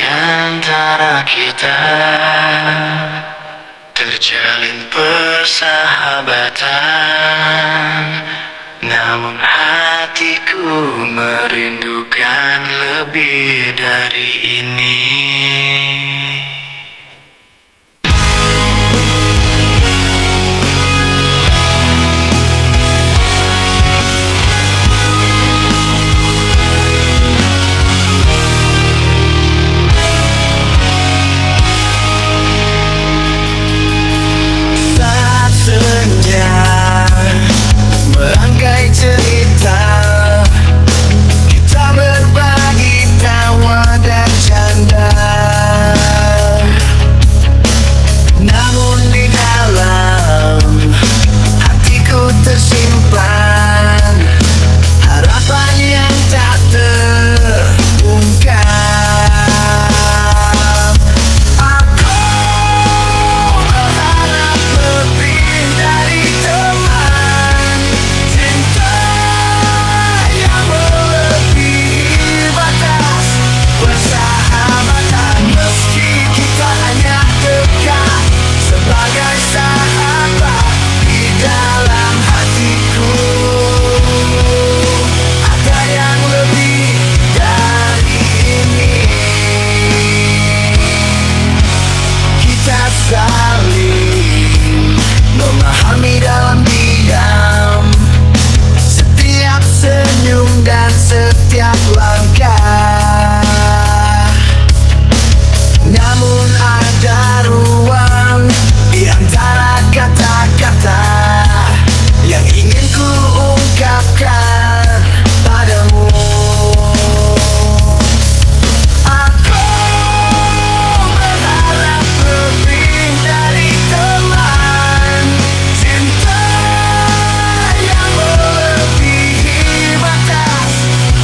antara kita terjalin persahabatan, namun hatiku merindukan lebih dari ini. Merangkai cerita, kita berbagi tawa dan canda. Namun di dalam hatiku tersimpan harapan yang tak terungkap. Aku berharap lebih dari teman, cinta yang melebihi batas, persahabatan meski kita hanya dekat sebagai sahabat. Di dalam hatiku ada yang lebih dari ini. Kita saling memahami dalam diam, setiap senyum dan setiap langkah. Namun ada ruang di antara kata-kata yang ingin ku ungkapkan padamu. Aku berharap lebih dari teman, cinta yang melebihi batas,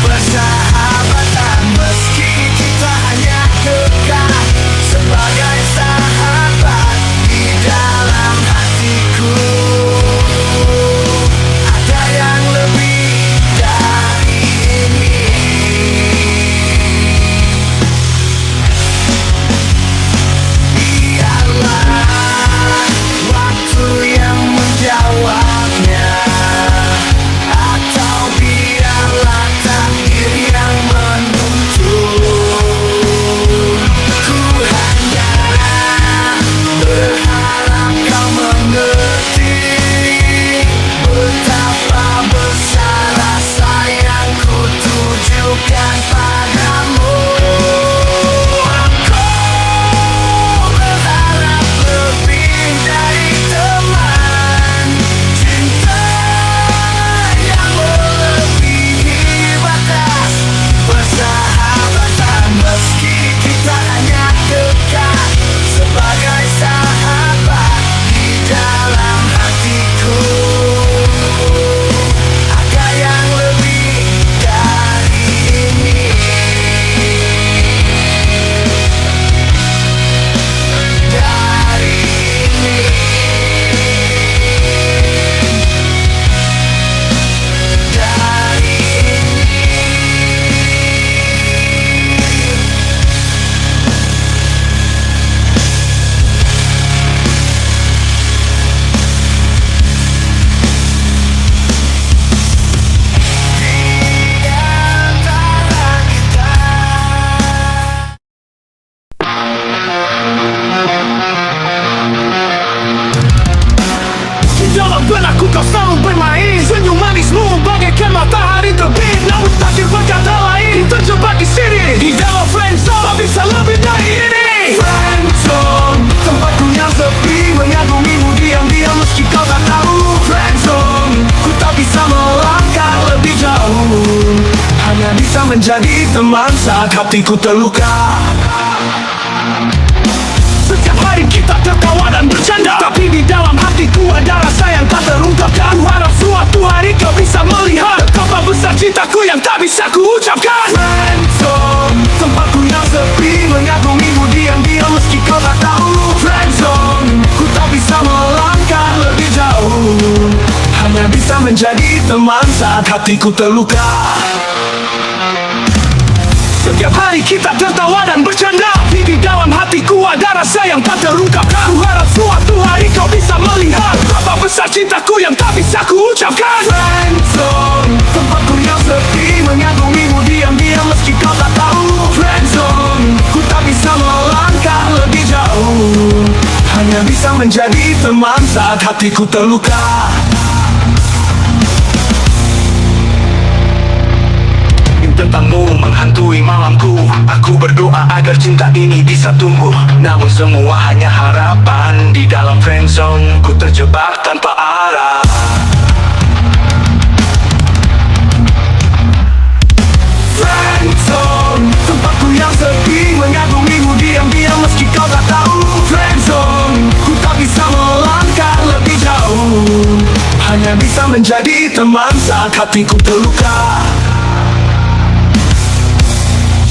persahabatan meski kita hanya dekat sebagai sahabat. Di dalam hatiku ada yang lebih dari ini. Biarlah waktu yang menjawabnya, atau biarlah takdir yang menuntun. Ku hanya berharap kau mengerti betapa besar rasa yang ku tujukan padamu. Aku berharap lebih dari teman, cinta yang melebihi batas, persahabatan meski kita hanya dekat sebagai sahabat. Di dalam hatiku ada yang lebih dari ini. Dari ini. Dari ini. Di antara kita. Di dalam benakku kau selalu bermain, senyum manismu bagaikan matahari terbit. Namun takdir berkata lain, terjebak di sini. Di dalam friendzone tak bisa lebih dari ini. Friendzone, tempatku yang sepi, mengagumimu diam-diam meski kau tak tahu. Friendzone, ku tak bisa melangkah lebih jauh, hanya bisa menjadi teman saat hatiku terluka. Setiap hari kita tertawa dan bercanda, tapi di dalam hatiku ada rasa yang tak terungkapkan. Ku harap suatu hari kau bisa melihat betapa besar cintaku yang tak bisa ku ucapkan. Friendzone, tempatku yang sepi, mengagumimu diam-diam meski kau tak tahu. Friendzone, ku tak bisa melangkah lebih jauh, hanya bisa menjadi teman saat hatiku terluka. Setiap hari kita tertawa dan bercanda, rasa yang tak terungkapkan. Ku harap suatu hari kau bisa melihat betapa besar cintaku yang tak bisa ku ucapkan. Friendzone, tempatku yang sepi, mengagumimu diam-diam meski kau tak tahu. Friendzone, ku tak bisa melangkah lebih jauh, hanya bisa menjadi teman saat hatiku terluka. Tentangmu menghantui malamku. Aku berdoa agar cinta ini bisa tumbuh, namun semua hanya harapan. Di dalam friendzone ku terjebak tanpa arah. Friendzone, tempatku yang sepi, mengagumimu diam-diam meski kau tak tahu. Friendzone, ku tak bisa melangkah lebih jauh, hanya bisa menjadi teman saat hatiku terluka.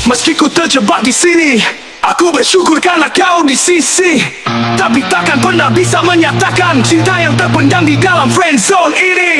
Meski ku terjebak di sini, aku bersyukur karena kau di sisi. Tapi takkan pernah bisa menyatakan cinta yang terpendam di dalam friendzone ini.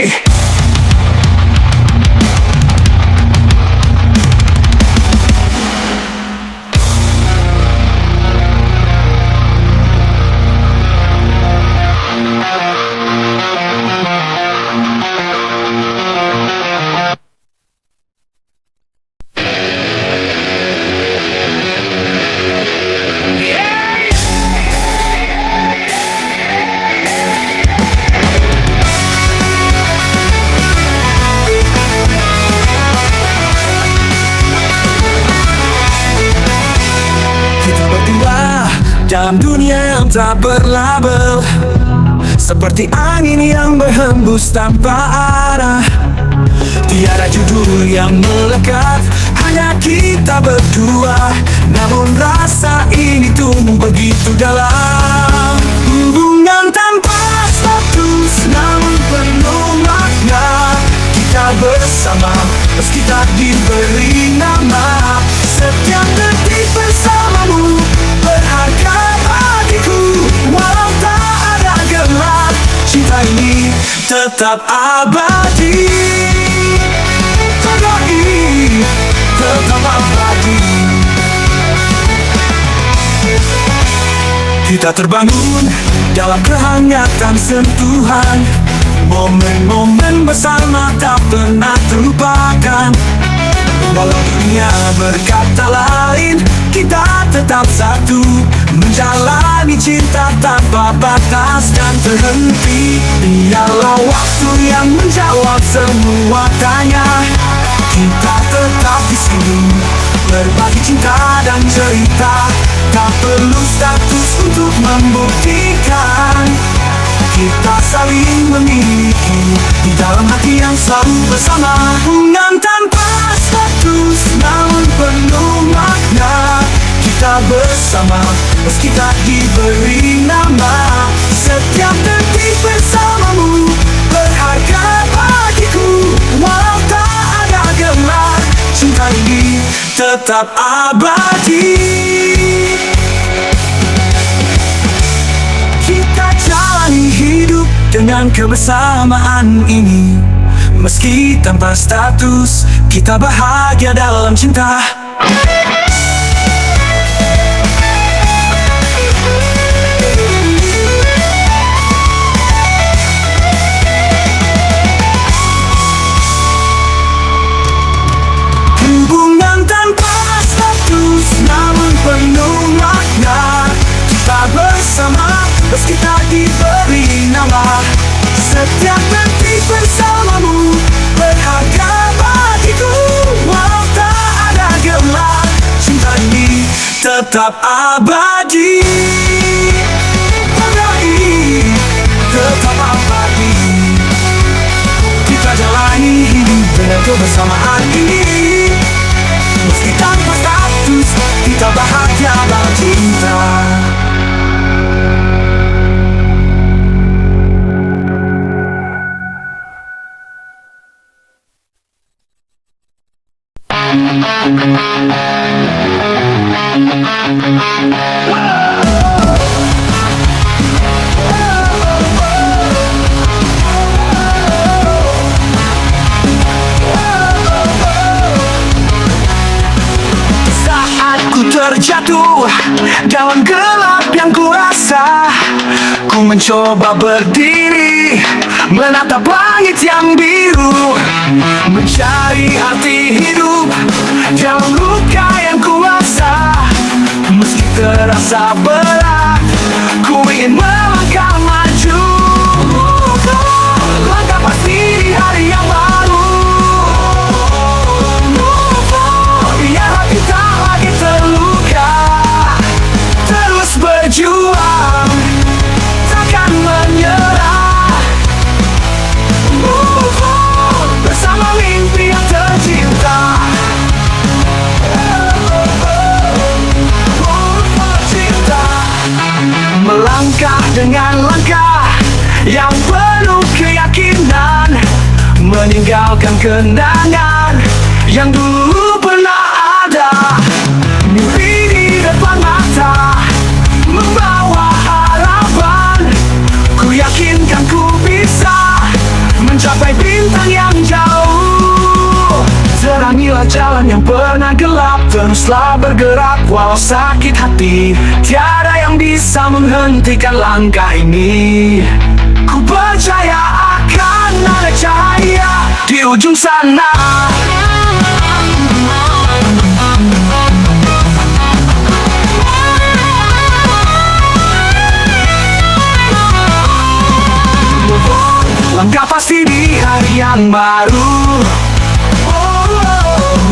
Dalam dunia yang tak berlabel, seperti angin yang berhembus tanpa arah. Tiada judul yang melekat, hanya kita berdua. Namun rasa ini tumbuh begitu dalam. Hubungan tanpa status, namun penuh makna. Kita bersama, meski tak diberi nama. Setiap detik bersamamu berharga bagiku. Walau tak ada gelar, cinta ini tetap abadi. Tetap abadi. Kita terbangun dalam kehangatan sentuhan. Momen-momen bersama tak pernah terlupakan. Walau dunia berkata lain, kita tetap satu, menjalani cinta tanpa batas dan terhenti. Biarlah waktu yang menjawab semua tanya. Kita tetap di sini, berbagi cinta dan cerita. Tak perlu status untuk membuktikan. Kita saling memiliki di dalam hati yang selalu bersama. Hubungan tanpa status, namun penuh makna. Kita bersama, meski tak diberi nama. Setiap detik bersamamu berharga bagiku. Walau tak ada gelar, cinta ini tetap abadi. Kita jalani hidup dengan kebersamaan ini. Meski tanpa status, kita bahagia dalam cinta. Hubungan tanpa status, namun penuh makna. Kita bersama, meski tak diberi nama. Setiap detik bersamamu berharga bagiku. Walau tak ada gelar, cinta ini tetap abadi. Tetap abadi. Kita jalani hidup dengan kebersamaan ini. Meski tanpa status, kita bahagia dalam cinta. Saat ku terjatuh dalam gelap yang kurasa. Ku mencoba berdiri, menatap langit yang biru, mencari arti hidup dalam luka yang kuasa. Meski terasa berat, ku ingin melangkah maju. Langkah pasti di hari yang baru. Biar hati tak lagi terluka, terus berjuang, takkan menyerah. Move on, bersama mimpi yang tercinta. Melangkah dengan langkah yang penuh keyakinan, meninggalkan kenangan yang dulu pernah ada. Mimpi di depan mata, membawa harapan. Ku yakinkan ku bisa mencapai bintang yang jauh. Terangilah jalan yang pernah gelap, teruslah bergerak walau sakit hati. Tiada yang bisa menghentikan langkah ini. Ku percaya akan ada cahaya di ujung sana. Langkah pasti di hari yang baru.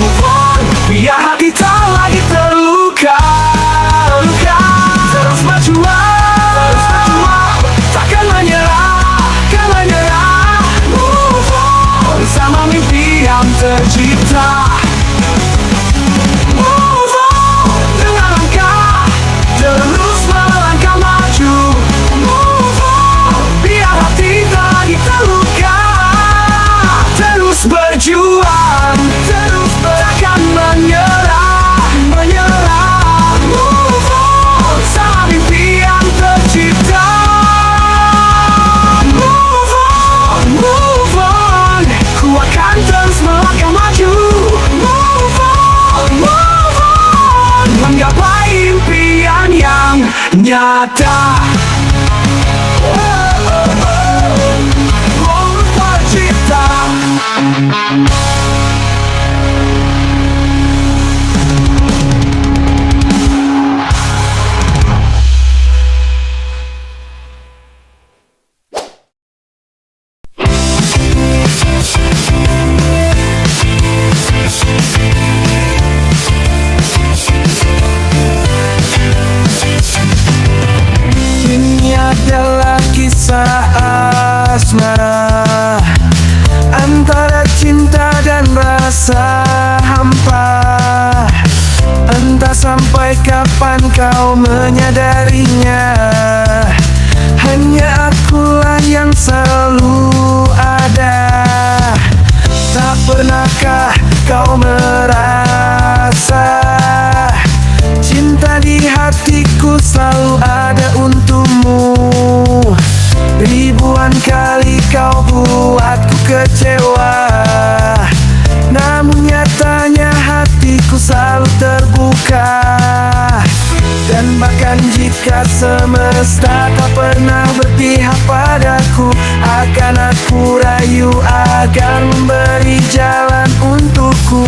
Move on, biar hati tak lagi terluka. Terus berjuang, takkan menyerah, takkan menyerah. Move on, bersama mimpi yang tercipta. Move on, dengan langkah terus melangkah maju. Move on, biar hati tak lagi terluka. Terus berjuang, terus takkan menyerah, menyerah. Move on, sama mimpi yang tercipta. Move on, ku akan terus melangkah maju. Move on, menggapai impian yang nyata. Tercipta. Ini adalah kisah asmara antara cinta dan rasa hampa. Entah sampai kapan kau menyadarinya. Hanya akulah yang selalu ada. Tak pernahkah kau merasa cinta di hatiku selalu ada untukmu? Ribuan kali kau buatku kecewa, namun nyatanya hatiku selalu terbuka. Dan bahkan jika semesta tak pernah berpihak padaku, akan aku rayu agar memberi jalan untukku.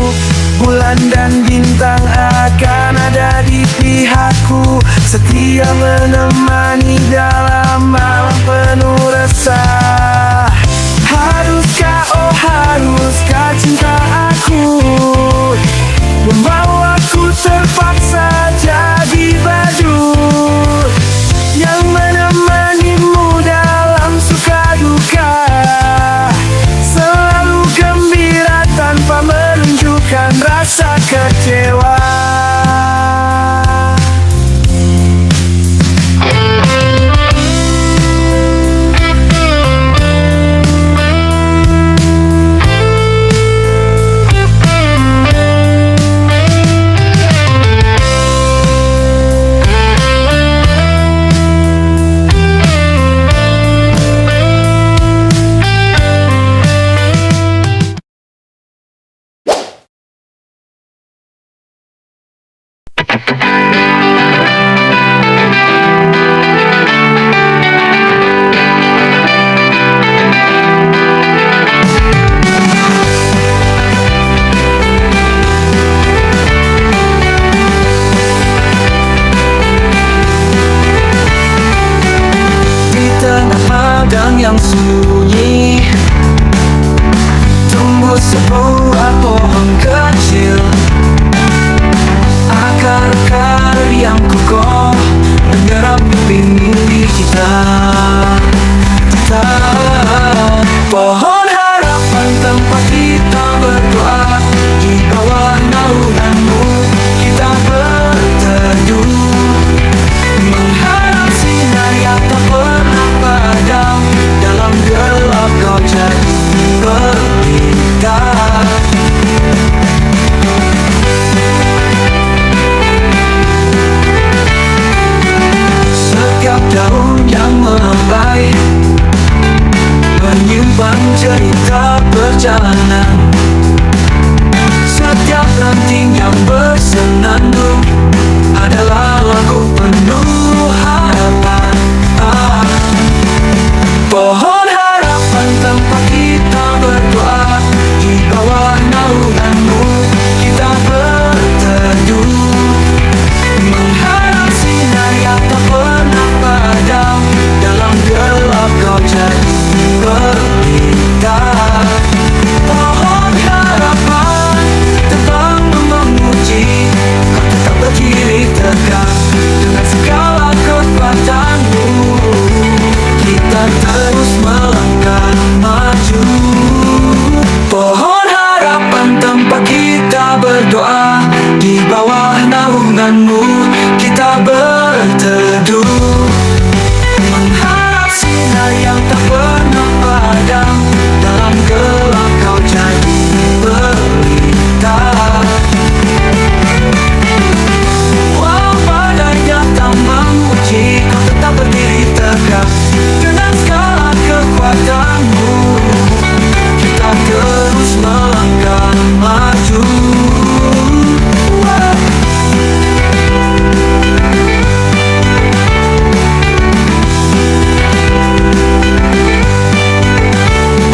Bulan dan bintang akan ada di pihakku, setia menemani dalam malam penuh resah. Haruskah, oh haruskah cinta aku membawaku terpaksa jadi badut yang menemanimu dalam suka duka, selalu gembira tanpa menunjukkan rasa kecewa. kita berteduh, mengharap sinar yang tak pernah padam. Dalam gelap kau jadi pelita. Walau badainya tak menguji, kau tetap berdiri tegak. Dengan segala kekuatanmu, kita terus melangkah maju.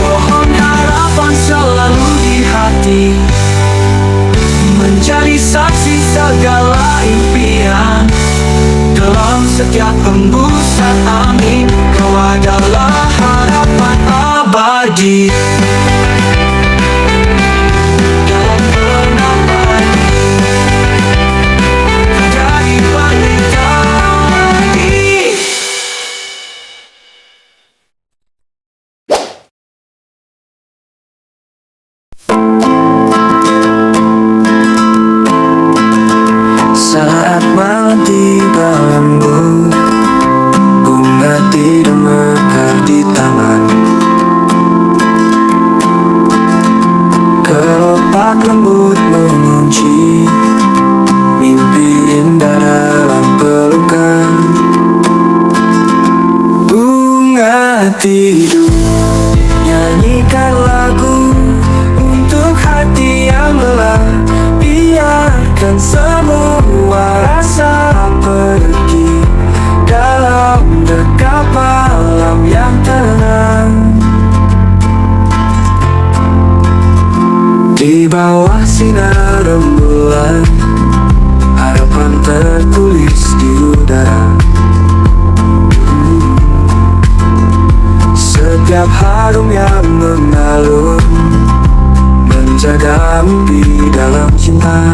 Pohon harapan selalu di hati, menjadi saksi segala impian. Dalam setiap hembusan angin, kau adalah harapan abadi. Dalam penampilan, kau jadi pelita. Saat malam tiba lembut, bunga tidur mekar di taman. Kelopak lembut mengunci mimpi indah dalam pelukan. Bunga tidur, nyanyikan lagu untuk hati yang lelah. Biarkan semua rasa pergi dalam dekap malam yang tenang. Di bawah sinar rembulan, harapan tertulis di udara. Setiap harum yang mengalir, menjaga mimpi dalam cinta.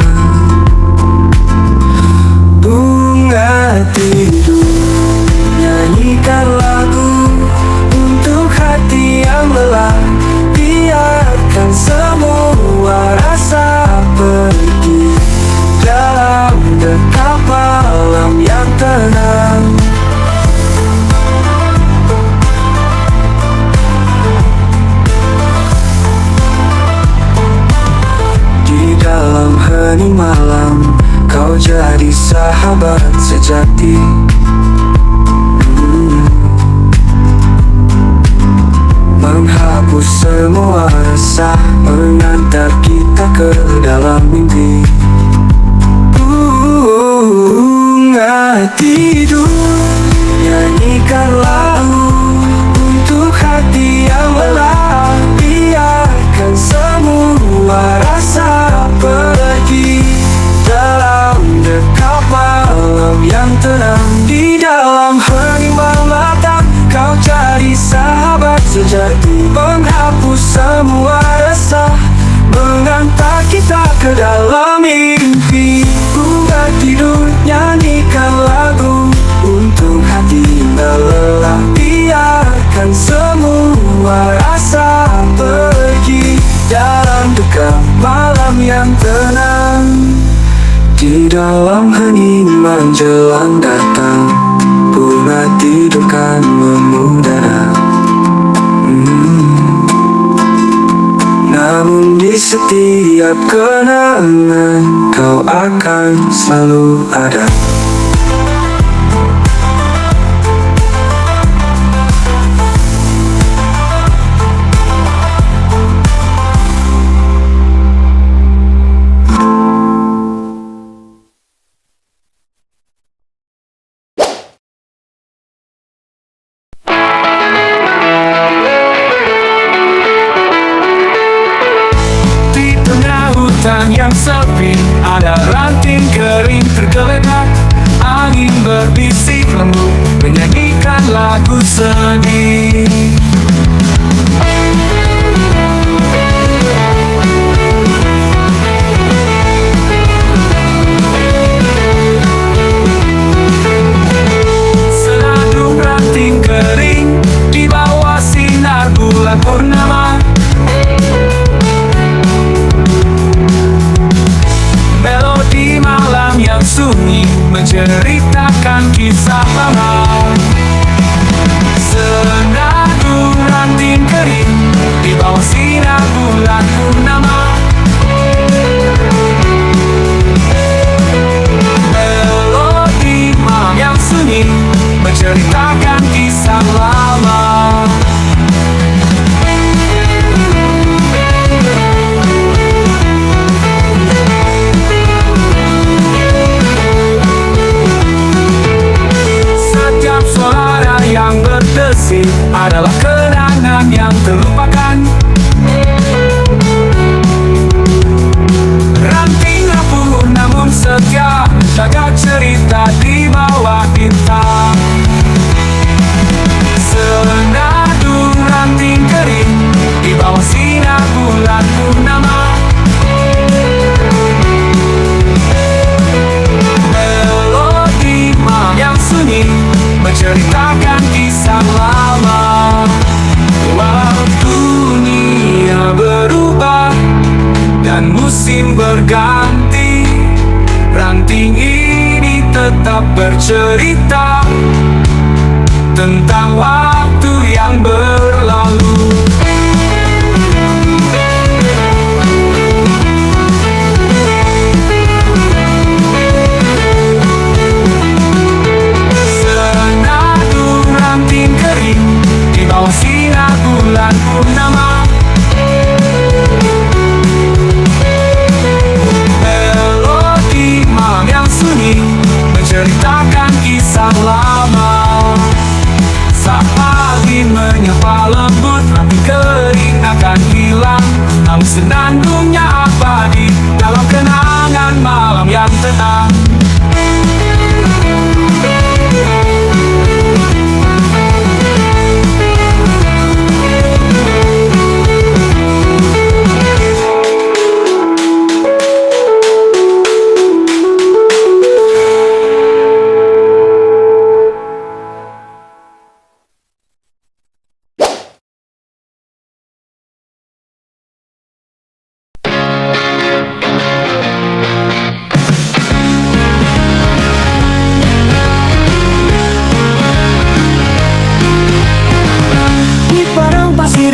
Bunga tidur, nyanyikan lagu untuk hati yang lelah. Biarkan semua rasa pergi dalam dekap malam yang tenang. Dalam hening malam, kau jadi sahabat sejati. Menghapus semua resah, mengantar kita ke dalam mimpi. Bunga tidur, nyanyikan lagu untuk hati yang lelah. Biarkan semua rasa pergi dalam dekap malam yang tenang. Di dalam hening malam, kau jadi sahabat sejati. Menghapus semua resah, mengantar kita ke dalam mimpi. Bunga tidur, nyanyikan lagu untuk hati yang lelah. Biarkan semua rasa pergi dalam dekap malam yang tenang. Di dalam hening menjelang datang, bunga tidur kan memudara. Namun di setiap kenangan, kau akan selalu ada. Yang sepi, ada ranting kering tergeletak. Angin berbisik lembut, menyanyikan lagu sedih. Senandung ranting kering di bawah sinar bulan purnama. Melodi malam yang sunyi menjerit menceritakan kisah lama. Senandung ranting kering di bawah sinar bulan purnama. Melodi malam yang sunyi menceritakan kisah lama. Setiap suara yang berdesir adalah kenangan yang terlupakan. Ranting rapuh namun setia, jaga cerita di bawah bintang. Senandung ranting kering di bawah sinar bulan purnama. Melodi malam yang sunyi menceritakan kisah lama. Walau dunia berubah dan musim berganti, ranting ini tetap bercerita tentang waktu yang berlalu. Senandung ranting kering di bawah sinar bulan purnama. Melodi malam yang sunyi menceritakan kisah lama. Saat pagi menyapa lembut, ranting kering akan hilang, namun senandungnya abadi dalam kenangan malam yang tenang.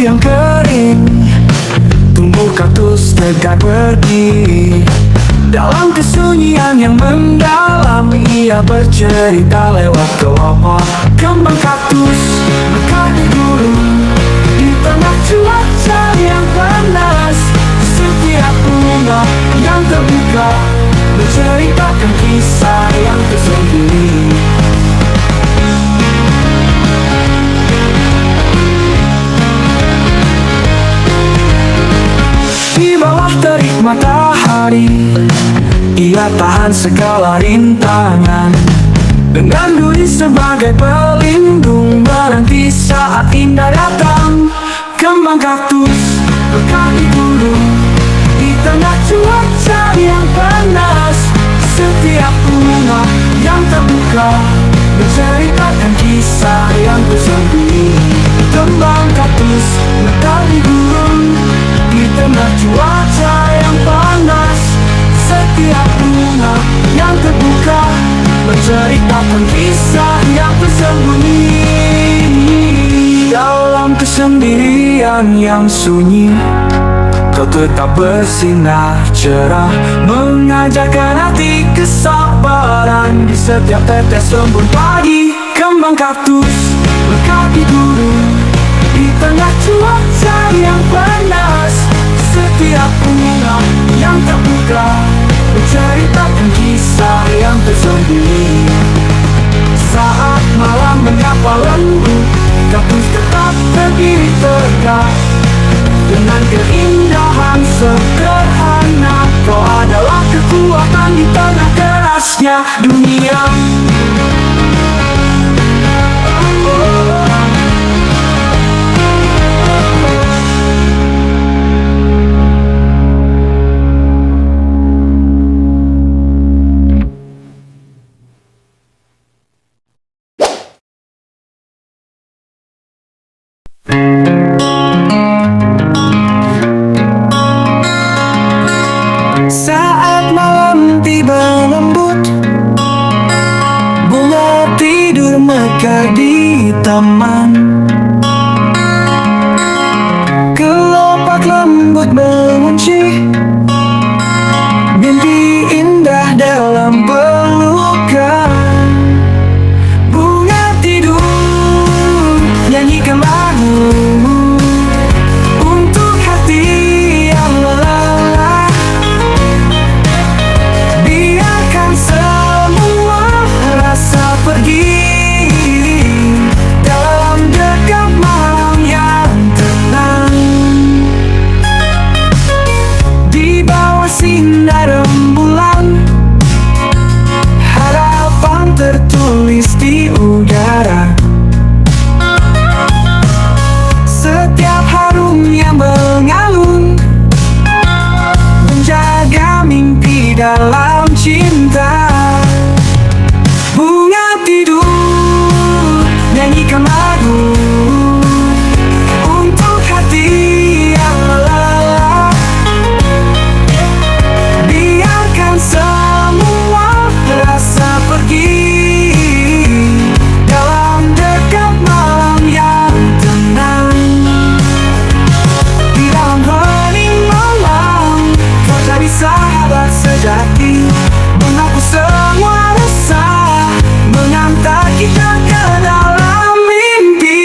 Yang kering tumbuh kaktus tegak berdiri. Dalam kesunyian yang mendalam ia bercerita lewat kelopak kembang kaktus mekar di gurun. Di tengah cuaca yang panas, setiap bunga yang terbuka menceritakan kisah yang tersembunyi. Di bawah terik matahari, ia tahan segala rintangan. Dengan duri sebagai pelindung, menanti saat indah datang. Kembang kaktus mekar di gurun. Di tengah cuaca yang panas, setiap bunga yang terbuka menceritakan kisah yang tersembunyi. Kembang kaktus mekar di gurun. Di tengah cuaca yang panas, setiap bunga yang terbuka menceritakan kisah yang tersembunyi. Dalam kesendirian yang sunyi, kau tetap bersinar cerah, mengajarkan hati kesabaran. Di setiap tetes embun pagi, kembang kaktus mekar di gurun. Di tengah cuaca yang panas, setiap bunga yang terbuka menceritakan kisah yang tersembunyi. Saat malam menyapa lembut, kaktus tetap berdiri tegak. Dengan keindahan sederhana, kau adalah kekuatan di tengah kerasnya dunia. Saat malam tiba lembut, ketika di taman, kelopak lembut mengunci mimpi indah dalam pelukan. Bunga tidur, nyanyikan lagu untuk hati yang lelah. Biarkan semua rasa pergi dalam dekap malam yang tenang. Di bawah sinar rembulan, harapan tertulis di udara. Setiap harum yang mengalun menjaga mimpi dalam cinta. Bunga tidur, nyanyikan lagu untuk hati yang lelah. Biarkan semua rasa pergi dalam dekap malam yang tenang. Di dalam hening malam, kau jadi sahabat sejati, menghapus semua resah, mengantar kita ke dalam mimpi.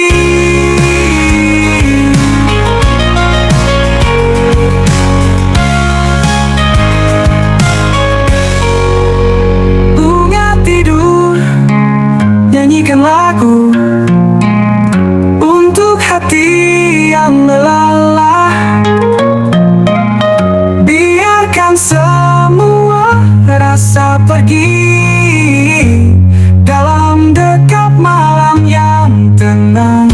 Bunga tidur, nyanyikan lagu untuk hati yang lelah. Biarkan semua rasa pergi dalam dekap malam yang tenang.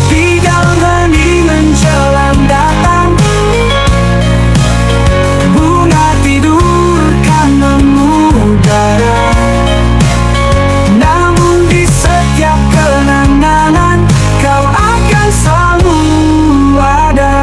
Di dalam hening menjelang datang, bunga tidur kan mengudara. Namun di setiap kenangan, kau akan selalu ada.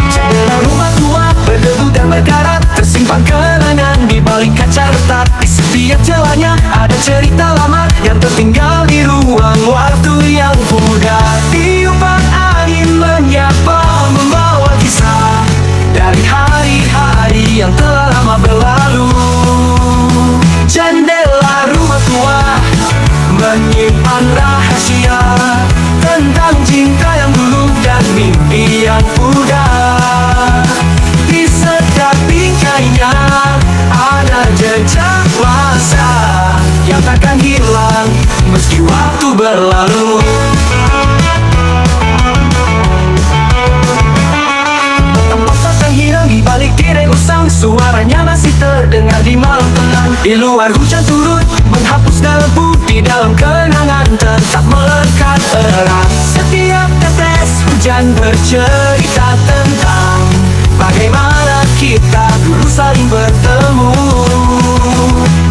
Jendela rumah tua berdebu dan berkarat, tersimpan kenangan di balik kaca retak. Di setiap celahnya ada cerita lama yang tertinggal di ruang waktu yang pudar. Tiupan angin menyapa, membawa kisah dari hari-hari yang telah lama berlalu. Jendela rumah tua menyimpan rahasia tentang cinta yang dulu dan mimpi yang pudar. Di setiap bingkainya ada jejak masa yang takkan hilang meski waktu berlalu. Tempat yang hilang di balik tirai usang, suaranya masih terdengar di malam tenang. Di luar hujan turut menghapus debu, di dalam kenangan tetap melekat erat. Setiap tetes hujan bercerita tentang bagaimana kita dulu saling bertemu.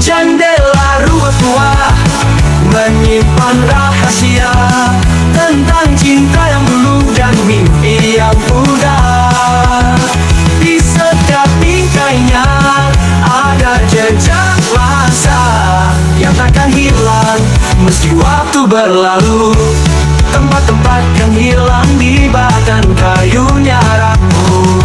Jendela rumah tua menyimpan rahasia tentang cinta yang dulu dan mimpi yang pudar. Di setiap bingkainya ada jejak masa yang takkan hilang meski waktu berlalu. Tempat-tempat yang hilang di batang kayunya rapuh.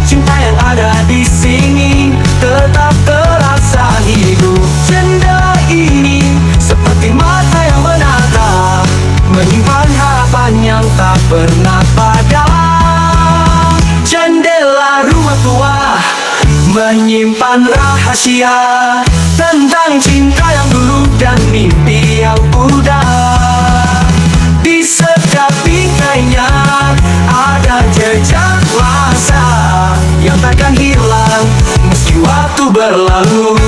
Cinta yang ada di sini tetap terasa hidup. Jendela ini seperti mata yang menatap, menyimpan harapan yang tak pernah padam. Jendela rumah tua menyimpan rahasia tentang cinta yang dulu dan mimpi yang pudar. Di setiap bingkainya ada jejak masa yang takkan hilang meski waktu berlalu.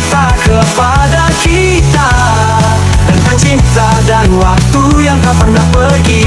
cinta kepada kita, tentang cinta dan waktu yang tak pernah pergi.